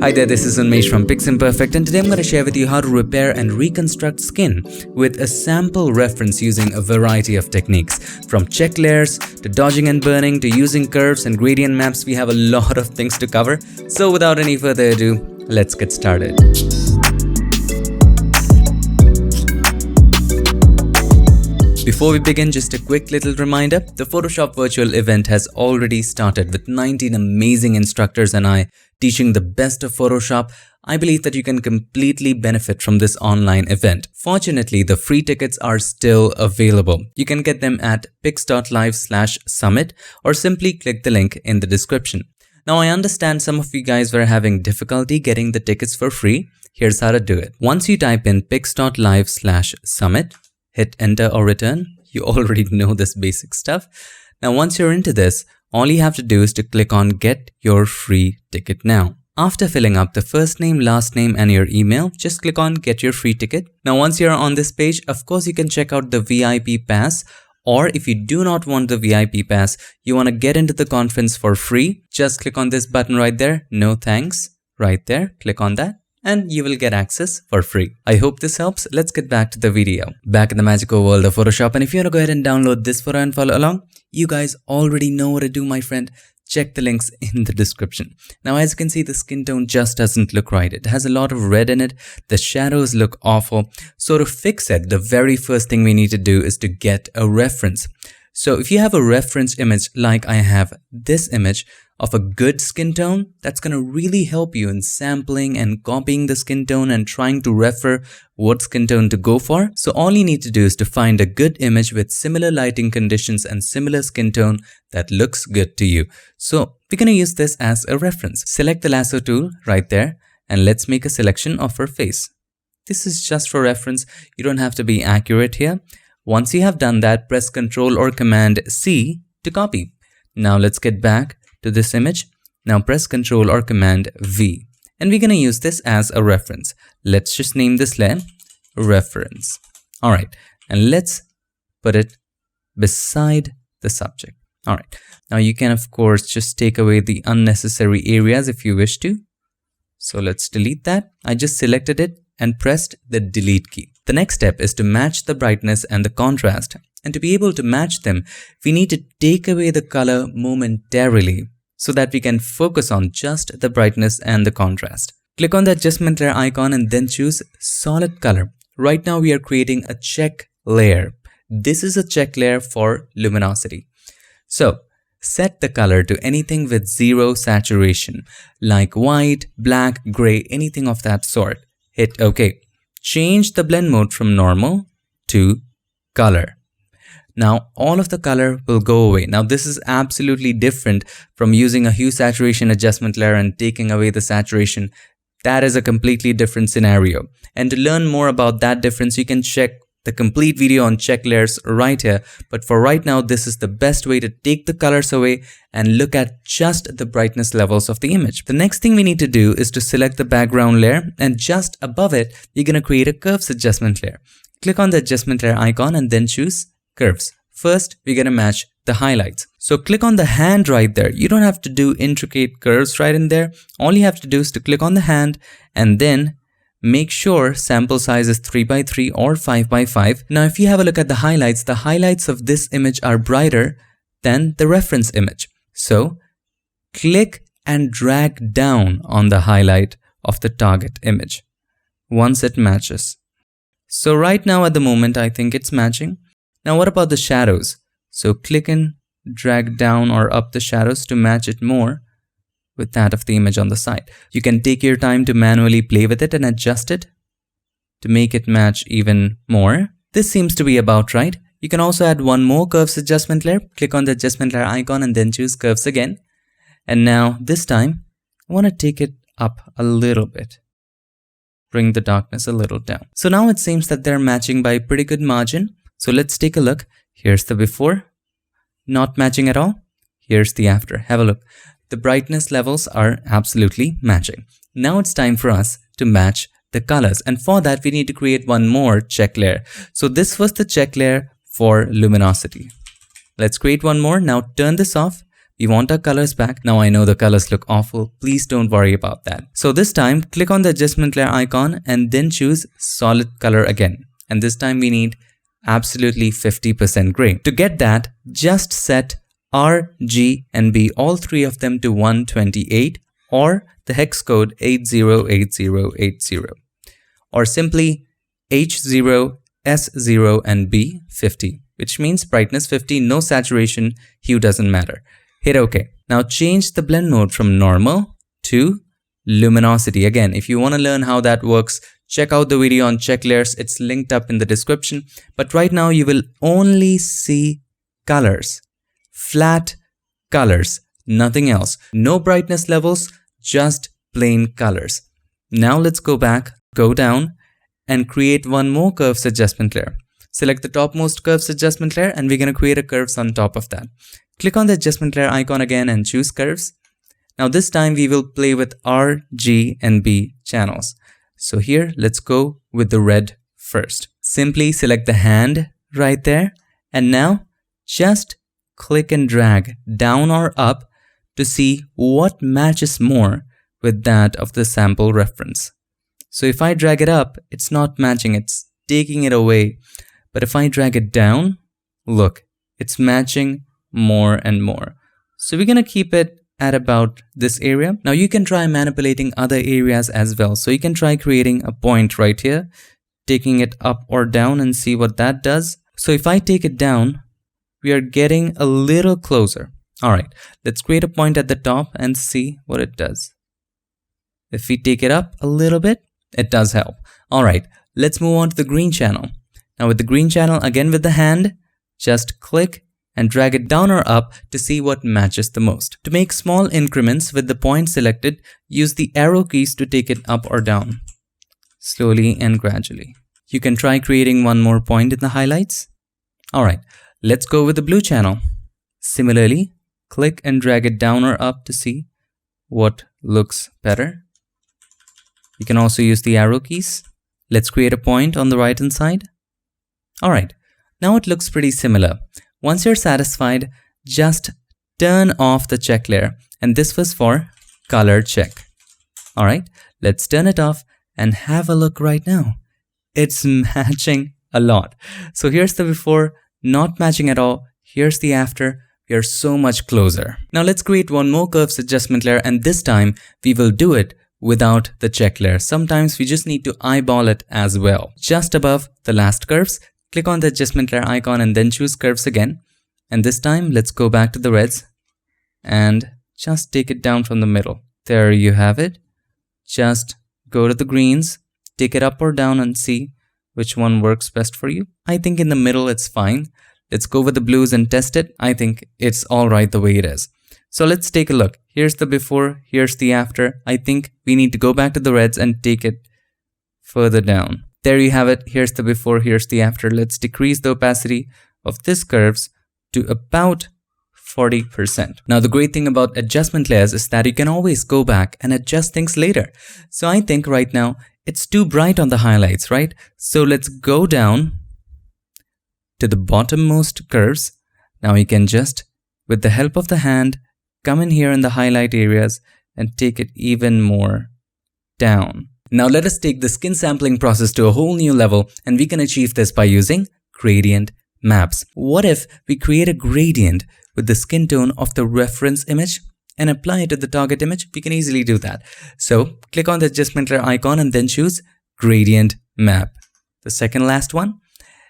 Hi there, this is Unmesh from PiXimperfect, and today I'm going to share with you how to repair and reconstruct skin with a sample reference using a variety of techniques. From check layers to dodging and burning to using curves and gradient maps, we have a lot of things to cover. So without any further ado, let's get started. Before we begin, just a quick little reminder, the Photoshop virtual event has already started with 19 amazing instructors and I teaching the best of Photoshop. I believe that you can completely benefit from this online event. Fortunately, the free tickets are still available. You can get them at pix.live/summit or simply click the link in the description. Now, I understand some of you guys were having difficulty getting the tickets for free. Here's how to do it. Once you type in pix.live/summit, hit enter or return. You already know this basic stuff. Now, once you're into this, all you have to do is to click on get your free ticket now. After filling up the first name, last name and your email, just click on get your free ticket. Now, once you're on this page, of course, you can check out the VIP pass, or if you do not want the VIP pass, you want to get into the conference for free, just click on this button right there. No thanks. Right there. Click on that, and you will get access for free. I hope this helps. Let's get back to the video. Back in the magical world of Photoshop, and if you want to go ahead and download this photo and follow along, you guys already know what to do, my friend. Check the links in the description. Now, as you can see, the skin tone just doesn't look right. It has a lot of red in it. The shadows look awful. So to fix it, the very first thing we need to do is to get a reference. So if you have a reference image like I have this image of a good skin tone, that's going to really help you in sampling and copying the skin tone and trying to refer what skin tone to go for. So all you need to do is to find a good image with similar lighting conditions and similar skin tone that looks good to you. So we're going to use this as a reference. Select the lasso tool right there and let's make a selection of her face. This is just for reference. You don't have to be accurate here. Once you have done that, press Ctrl or Command C to copy. Now let's get back to this image. Now press Ctrl or Command V. And we're going to use this as a reference. Let's just name this layer reference. Alright, and let's put it beside the subject. Alright, now you can of course just take away the unnecessary areas if you wish to. So let's delete that. I just selected it and pressed the delete key. The next step is to match the brightness and the contrast. And to be able to match them, we need to take away the color momentarily so that we can focus on just the brightness and the contrast. Click on the adjustment layer icon and then choose solid color. Right now we are creating a check layer. This is a check layer for luminosity. So set the color to anything with 0 saturation, like white, black, gray, anything of that sort. Hit OK. Change the blend mode from normal to color. Now all of the color will go away. Now this is absolutely different from using a hue saturation adjustment layer and taking away the saturation. That is a completely different scenario. And to learn more about that difference, you can check the complete video on check layers right here. But for right now, this is the best way to take the colors away and look at just the brightness levels of the image. The next thing we need to do is to select the background layer, and just above it, you're going to create a curves adjustment layer. Click on the adjustment layer icon and then choose curves. First, we're going to match the highlights. So click on the hand right there. You don't have to do intricate curves right in there. All you have to do is to click on the hand and then make sure sample size is 3x3 or 5x5. Now, if you have a look at the highlights of this image are brighter than the reference image. So click and drag down on the highlight of the target image once it matches. So right now at the moment, I think it's matching. Now, what about the shadows? So click and drag down or up the shadows to match it more with that of the image on the side. You can take your time to manually play with it and adjust it to make it match even more. This seems to be about right. You can also add one more curves adjustment layer. Click on the adjustment layer icon and then choose curves again. And now this time, I want to take it up a little bit. Bring the darkness a little down. So now it seems that they're matching by a pretty good margin. So let's take a look. Here's the before, not matching at all. Here's the after. Have a look. The brightness levels are absolutely matching. Now it's time for us to match the colors. And for that, we need to create one more check layer. So this was the check layer for luminosity. Let's create one more. Now turn this off. We want our colors back. Now I know the colors look awful. Please don't worry about that. So this time, click on the adjustment layer icon and then choose solid color again. And this time we need absolutely 50% gray. To get that, just set R, G, and B, all three of them to 128 or the hex code 808080. Or simply H0, S0, and B 50, which means brightness 50, no saturation, hue doesn't matter. Hit OK. Now change the blend mode from normal to luminosity. Again, if you want to learn how that works, check out the video on check layers. It's linked up in the description. But right now you will only see colors, flat colors, nothing else. No brightness levels, just plain colors. Now let's go back, go down and create one more curves adjustment layer. Select the topmost curves adjustment layer and we're going to create a curves on top of that. Click on the adjustment layer icon again and choose curves. Now this time we will play with R, G, and B channels. So here, let's go with the red first. Simply select the hand right there. And now just click and drag down or up to see what matches more with that of the sample reference. So if I drag it up, it's not matching, it's taking it away. But if I drag it down, look, it's matching more and more. So we're going to keep it at about this area. Now you can try manipulating other areas as well. So you can try creating a point right here, taking it up or down and see what that does. So if I take it down, we are getting a little closer. All right, let's create a point at the top and see what it does. If we take it up a little bit, it does help. All right, let's move on to the green channel. Now with the green channel, again with the hand, just click and drag it down or up to see what matches the most. To make small increments with the point selected, use the arrow keys to take it up or down, slowly and gradually. You can try creating one more point in the highlights. All right, let's go with the blue channel. Similarly, click and drag it down or up to see what looks better. You can also use the arrow keys. Let's create a point on the right hand side. All right, now it looks pretty similar. Once you're satisfied, just turn off the check layer. And this was for color check. All right, let's turn it off and have a look right now. It's matching a lot. So here's the before, not matching at all. Here's the after. We are so much closer. Now let's create one more curves adjustment layer, and this time we will do it without the check layer. Sometimes we just need to eyeball it as well. Just above the last curves, click on the adjustment layer icon and then choose curves again. And this time, let's go back to the reds and just take it down from the middle. There you have it. Just go to the greens, take it up or down and see which one works best for you. I think in the middle it's fine. Let's go with the blues and test it. I think it's all right the way it is. So let's take a look. Here's the before, here's the after. I think we need to go back to the reds and take it further down. There you have it. Here's the before, here's the after. Let's decrease the opacity of this curves to about 40%. Now the great thing about adjustment layers is that you can always go back and adjust things later. So I think right now it's too bright on the highlights, right? So let's go down to the bottommost curves. Now you can just, with the help of the hand, come in here in the highlight areas and take it even more down. Now let us take the skin sampling process to a whole new level, and we can achieve this by using gradient maps. What if we create a gradient with the skin tone of the reference image and apply it to the target image? We can easily do that. So click on the adjustment layer icon and then choose gradient map, the second last one.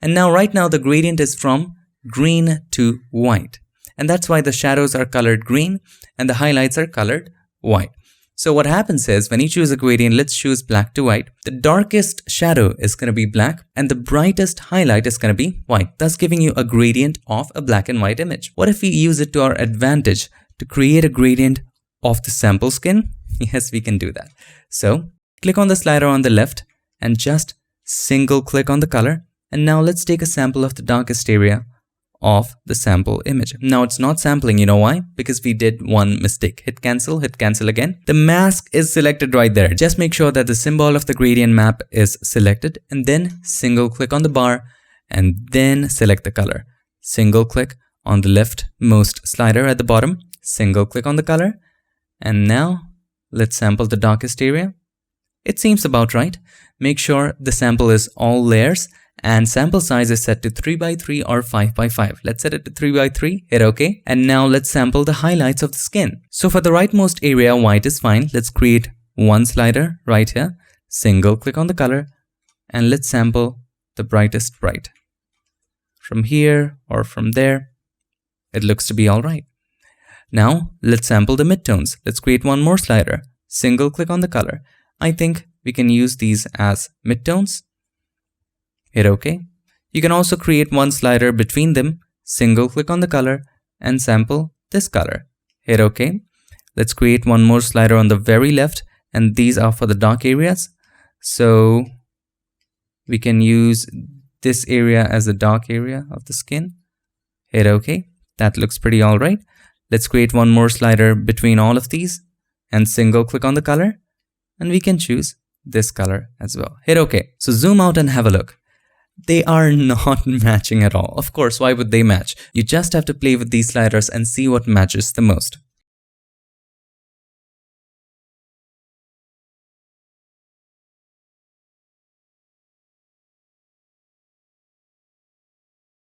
And now right now the gradient is from green to white. And that's why the shadows are colored green and the highlights are colored white. So what happens is when you choose a gradient, let's choose black to white. The darkest shadow is going to be black and the brightest highlight is going to be white, thus giving you a gradient of a black and white image. What if we use it to our advantage to create a gradient of the sample skin? Yes, we can do that. So click on the slider on the left and just single click on the color. And now let's take a sample of the darkest area of the sample image. Now it's not sampling, you know why? Because we did one mistake. Hit cancel again. The mask is selected right there. Just make sure that the symbol of the gradient map is selected and then single click on the bar and then select the color. Single click on the leftmost slider at the bottom, single click on the color, and now let's sample the darkest area. It seems about right. Make sure the sample is all layers and sample size is set to 3x3 or 5x5. Let's set it to 3x3, hit OK. And now let's sample the highlights of the skin. So for the rightmost area, white is fine. Let's create one slider right here, single click on the color, and let's sample the brightest bright. From here or from there, it looks to be all right. Now let's sample the midtones. Let's create one more slider, single click on the color. I think we can use these as midtones. Hit OK. You can also create one slider between them, single click on the color and sample this color. Hit OK. Let's create one more slider on the very left, and these are for the dark areas. So we can use this area as the dark area of the skin. Hit OK. That looks pretty all right. Let's create one more slider between all of these and single click on the color. And we can choose this color as well. Hit OK. So zoom out and have a look. They are not matching at all. Of course, why would they match? You just have to play with these sliders and see what matches the most.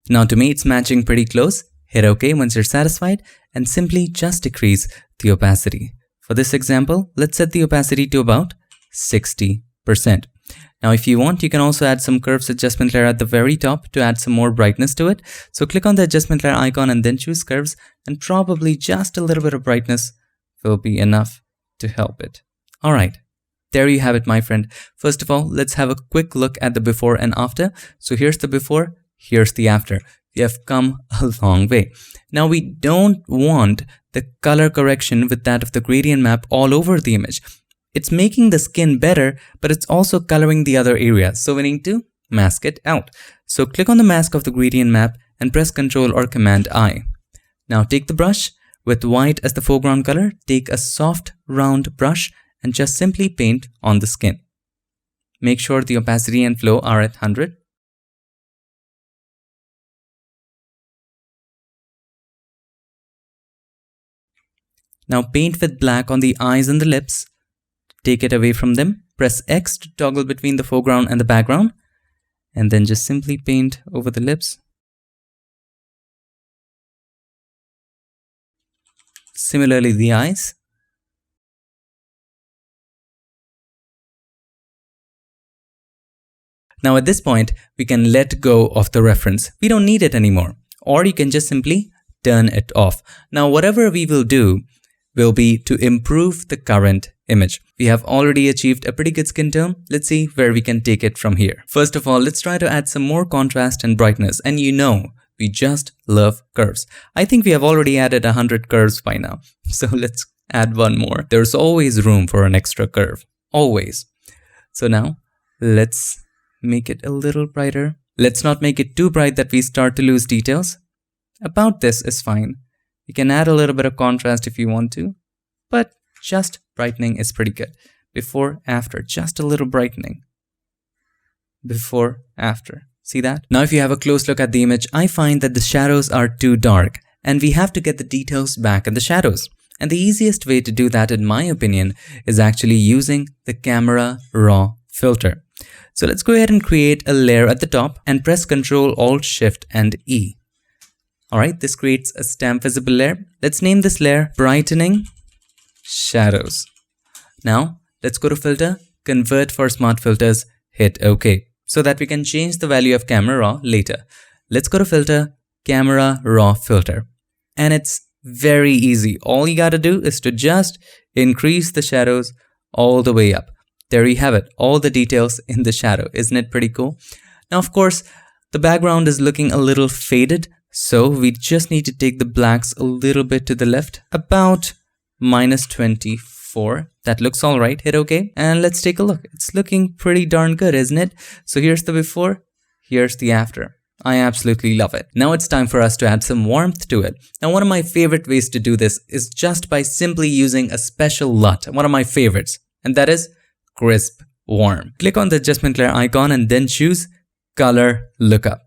Now to me, it's matching pretty close. Hit OK once you're satisfied and simply just decrease the opacity. For this example, let's set the opacity to about 60%. Now, if you want, you can also add some curves adjustment layer at the very top to add some more brightness to it. So click on the adjustment layer icon and then choose curves, and probably just a little bit of brightness will be enough to help it. All right, there you have it, my friend. First of all, let's have a quick look at the before and after. So here's the before, here's the after. We have come a long way. Now we don't want the color correction with that of the gradient map all over the image. It's making the skin better, but it's also coloring the other areas. So we need to mask it out. So click on the mask of the gradient map and press Ctrl or Command I. Now take the brush with white as the foreground color. Take a soft round brush and just simply paint on the skin. Make sure the opacity and flow are at 100. Now paint with black on the eyes and the lips. Take it away from them. Press X to toggle between the foreground and the background. And then just simply paint over the lips. Similarly, the eyes. Now at this point, we can let go of the reference. We don't need it anymore. Or you can just simply turn it off. Now whatever we will do will be to improve the current image. We have already achieved a pretty good skin tone. Let's see where we can take it from here. First of all, let's try to add some more contrast and brightness. And you know, we just love curves. I think we have already added 100 curves by now. So let's add one more. There's always room for an extra curve. Always. So now, let's make it a little brighter. Let's not make it too bright that we start to lose details. About this is fine. You can add a little bit of contrast if you want to, but just brightening is pretty good. Before, after, just a little brightening. Before, after. See that? Now if you have a close look at the image, I find that the shadows are too dark and we have to get the details back in the shadows. And the easiest way to do that, in my opinion, is actually using the camera raw filter. So let's go ahead and create a layer at the top and press Ctrl, Alt, Shift and E. Alright, this creates a stamp visible layer. Let's name this layer Brightening Shadows. Now, let's go to Filter, Convert for Smart Filters, hit OK, so that we can change the value of Camera Raw later. Let's go to Filter, Camera Raw Filter. And it's very easy. All you gotta do is to just increase the shadows all the way up. There you have it, all the details in the shadow. Isn't it pretty cool? Now, of course, the background is looking a little faded. So we just need to take the blacks a little bit to the left, about -24. That looks all right. Hit OK. And let's take a look. It's looking pretty darn good, isn't it? So here's the before, here's the after. I absolutely love it. Now it's time for us to add some warmth to it. Now one of my favorite ways to do this is just by simply using a special LUT, one of my favorites, and that is Crisp Warm. Click on the adjustment layer icon and then choose Color Lookup.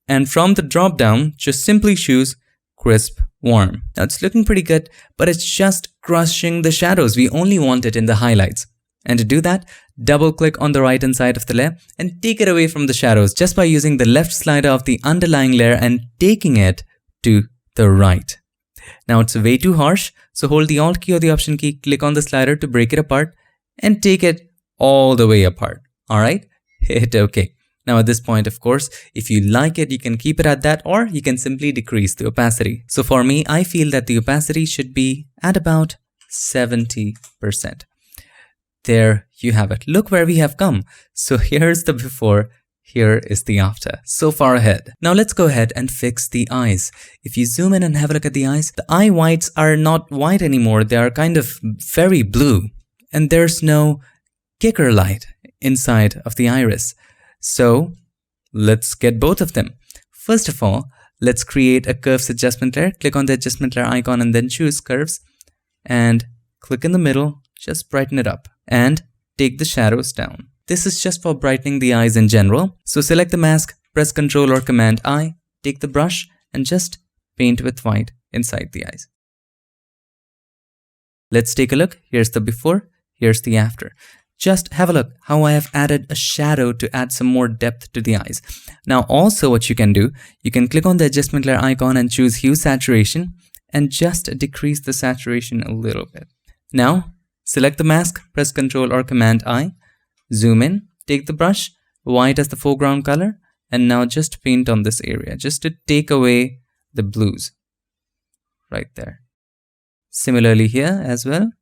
And from the drop down, just simply choose Crisp warm. Now it's looking pretty good, but it's just crushing the shadows. We only want it in the highlights. And to do that, double click on the right hand side of the layer and take it away from the shadows just by using the left slider of the underlying layer and taking it to the right. Now it's way too harsh, so hold the Alt key or the Option key, click on the slider to break it apart and take it all the way apart. Alright, hit OK. Now at this point, of course, if you like it, you can keep it at that, or you can simply decrease the opacity. So for me, I feel that the opacity should be at about 70%. There you have it. Look where we have come. So here's the before, here is the after. So far ahead. Now let's go ahead and fix the eyes. If you zoom in and have a look at the eyes, the eye whites are not white anymore. They are kind of very blue. And there's no kicker light inside of the iris. So let's get both of them. First of all, let's create a curves adjustment layer. Click on the adjustment layer icon and then choose curves. And click in the middle, just brighten it up. And take the shadows down. This is just for brightening the eyes in general. So select the mask, press Ctrl or Command I, take the brush and just paint with white inside the eyes. Let's take a look. Here's the before, here's the after. Just have a look how I have added a shadow to add some more depth to the eyes. Now also what you can do, you can click on the adjustment layer icon and choose hue saturation and just decrease the saturation a little bit. Now select the mask, press Ctrl or Command I, zoom in, take the brush, white as the foreground color, and now just paint on this area, just to take away the blues. Right there. Similarly here as well.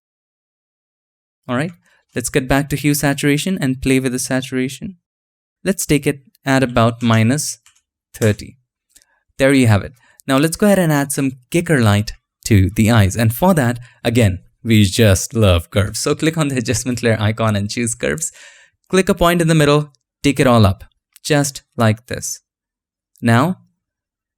Alright, let's get back to hue saturation and play with the saturation. Let's take it at about -30. There you have it. Now let's go ahead and add some kicker light to the eyes. And for that, again, we just love curves. So click on the adjustment layer icon and choose curves. Click a point in the middle, take it all up, just like this. Now,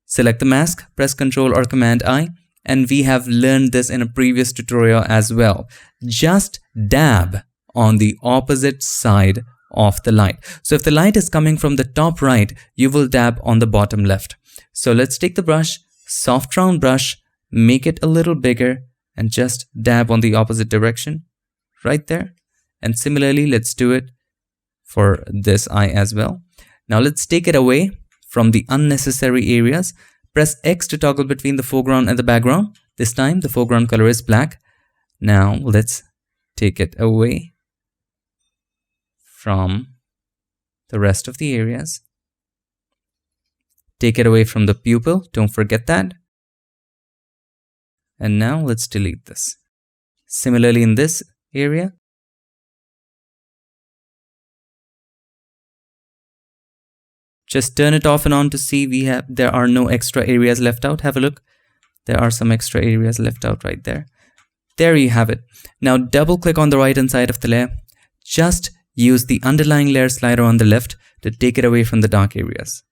select the mask, press Ctrl or Command I, and we have learned this in a previous tutorial as well. Just dab on the opposite side of the light. So if the light is coming from the top right, you will dab on the bottom left. So let's take the brush, soft round brush, make it a little bigger, and just dab on the opposite direction right there. And similarly, let's do it for this eye as well. Now let's take it away from the unnecessary areas. Press X to toggle between the foreground and the background. This time the foreground color is black. Now let's take it away from the rest of the areas. Take it away from the pupil, don't forget that. And now let's delete this. Similarly in this area. Just turn it off and on to see there are no extra areas left out. Have a look. There are some extra areas left out right there. There you have it. Now double click on the right hand side of the layer. Just use the underlying layer slider on the left to take it away from the dark areas.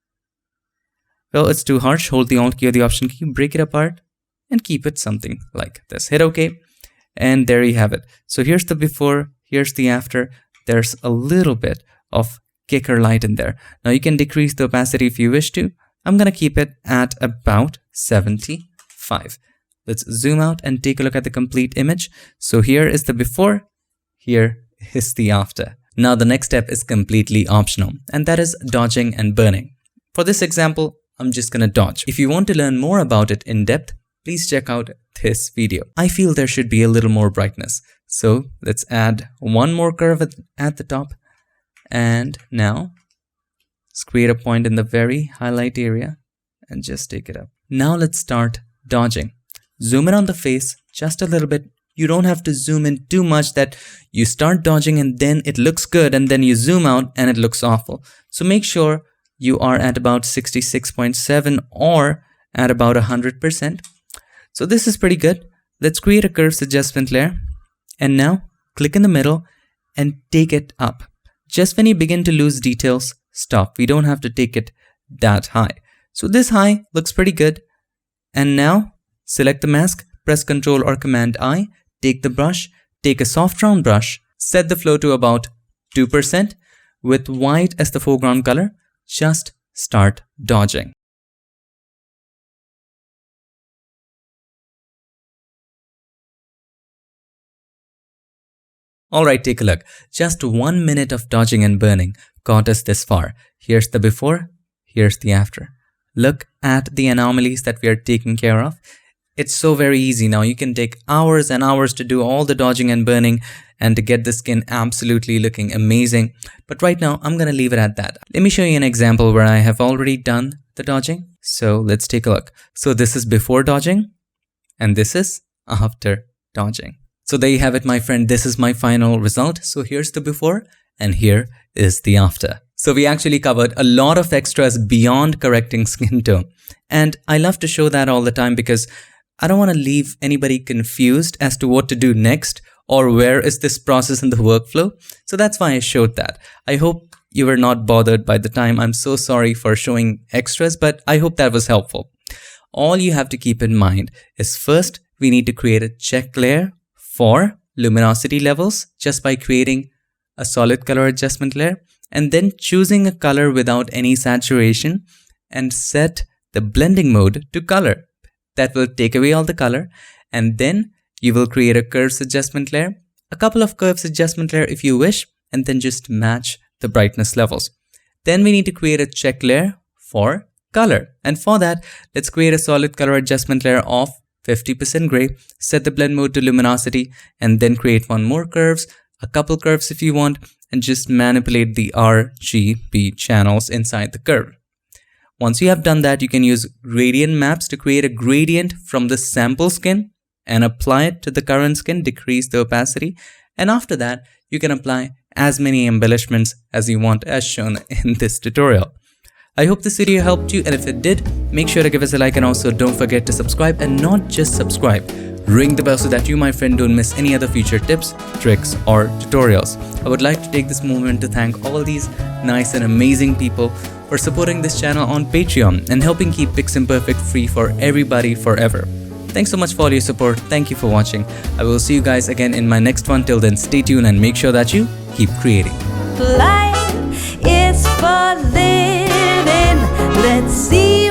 Well, it's too harsh. Hold the Alt key or the Option key, break it apart, and keep it something like this. Hit OK, and there you have it. So here's the before, here's the after. There's a little bit of kicker light in there. Now you can decrease the opacity if you wish to. I'm gonna keep it at about 75. Let's zoom out and take a look at the complete image. So here is the before, here is the after. Now the next step is completely optional, and that is dodging and burning. For this example, I'm just gonna dodge. If you want to learn more about it in depth, please check out this video. I feel there should be a little more brightness. So let's add one more curve at the top. And now let's create a point in the very highlight area and just take it up. Now let's start dodging. Zoom in on the face just a little bit. You don't have to zoom in too much that you start dodging and then it looks good and then you zoom out and it looks awful. So make sure you are at about 66.7 or at about 100%. So this is pretty good. Let's create a curves adjustment layer. And now click in the middle and take it up. Just when you begin to lose details, stop. We don't have to take it that high. So this high looks pretty good. And now select the mask, press Ctrl or Command I, take the brush, take a soft round brush, set the flow to about 2% with white as the foreground color. Just start dodging. Alright, take a look. Just 1 minute of dodging and burning got us this far. Here's the before, here's the after. Look at the anomalies that we are taking care of. It's so very easy now. You can take hours and hours to do all the dodging and burning and to get the skin absolutely looking amazing. But right now, I'm going to leave it at that. Let me show you an example where I have already done the dodging. So let's take a look. So this is before dodging and this is after dodging. So there you have it, my friend. This is my final result. So here's the before and here is the after. So we actually covered a lot of extras beyond correcting skin tone. And I love to show that all the time because I don't want to leave anybody confused as to what to do next or where is this process in the workflow. So that's why I showed that. I hope you were not bothered by the time. I'm so sorry for showing extras, but I hope that was helpful. All you have to keep in mind is first, we need to create a check layer for luminosity levels just by creating a solid color adjustment layer and then choosing a color without any saturation and set the blending mode to color. That will take away all the color, and then you will create a curves adjustment layer, a couple of curves adjustment layer if you wish, and then just match the brightness levels. Then we need to create a check layer for color, and for that, let's create a solid color adjustment layer of 50% gray, set the blend mode to luminosity, and then create one more curves, a couple curves if you want, and just manipulate the RGB channels inside the curve. Once you have done that, you can use gradient maps to create a gradient from the sample skin and apply it to the current skin, decrease the opacity. And after that, you can apply as many embellishments as you want as shown in this tutorial. I hope this video helped you, and if it did, make sure to give us a like and also don't forget to subscribe, and not just subscribe. Ring the bell so that you, my friend, don't miss any other future tips, tricks, or tutorials. I would like to take this moment to thank all these nice and amazing people for supporting this channel on Patreon and helping keep PiXimperfect free for everybody forever. Thanks so much for all your support. Thank you for watching. I will see you guys again in my next one. Till then, stay tuned and make sure that you keep creating. Life is for living. Let's see